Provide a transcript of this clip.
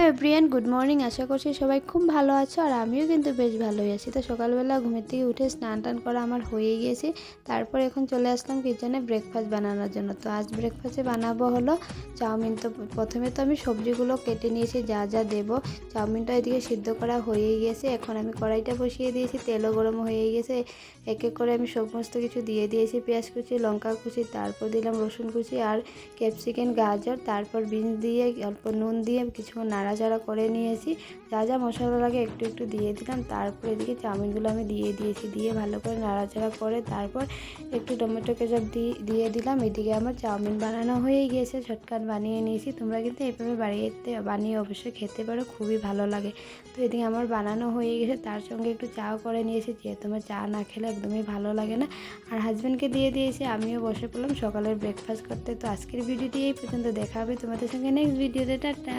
Everyone good morning. আশা করছি সবাই খুব ভালো আছো, আর আমিও কিন্তু বেশ ভালোই আছি। তো সকালবেলা ঘুমের থেকে উঠে স্নান টান করা আমার হয়ে গিয়েছে। তারপর এখন চলে আসলাম কিচেনে ব্রেকফাস্ট বানানোর জন্য। তো আজ ব্রেকফাস্টে বানাবো হলো চাউমিন। তো প্রথমে তো আমি সবজিগুলো কেটে নিয়েছি, যা যা দেবো। চাউমিনটা এদিকে সিদ্ধ করা হয়ে গিয়েছে। এখন আমি কড়াইটা বসিয়ে দিয়েছি, তেলও গরম হয়ে গেছে। এক এক করে আমি সমস্ত কিছু দিয়ে দিয়েছি, পেঁয়াজ কুচি, লঙ্কা কুচি, তারপর দিলাম রসুন কুচি আর ক্যাপসিকাম, গাজর, তারপর বিনস দিয়ে অল্প নুন দিয়ে কিছুক্ষণ নাড়াচাড়া করে নিয়েছি। যা যা মশলা লাগে একটু একটু দিয়ে দিলাম। তারপর এদিকে চাউমিনগুলো আমি দিয়ে দিয়েছি, দিয়ে ভালো করে নাড়াচাড়া করে তারপর একটু টমেটো কেচাপ দিয়ে দিলাম। এদিকে আমার চাউমিন বানানো হয়ে গিয়েছে, শর্টকাট বানিয়ে নিয়েছি। তোমরা কিন্তু এভাবে বানিয়ে অবশ্যই খেতে পারো, খুবই ভালো লাগে। তো এদিকে আমার বানানো হয়ে গেছে, তার সঙ্গে একটু চাও করে নিয়েছি, যেহেতু আমার চা না খেলে একদমই ভালো লাগে না। আর হাজব্যান্ডকে দিয়ে দিয়েছি, আমিও বসে পড়লাম সকালের ব্রেকফাস্ট করতে। তো আজকের ভিডিওটি এই পর্যন্ত, দেখা হবে তোমাদের সঙ্গে নেক্সট ভিডিওতে। টাটা।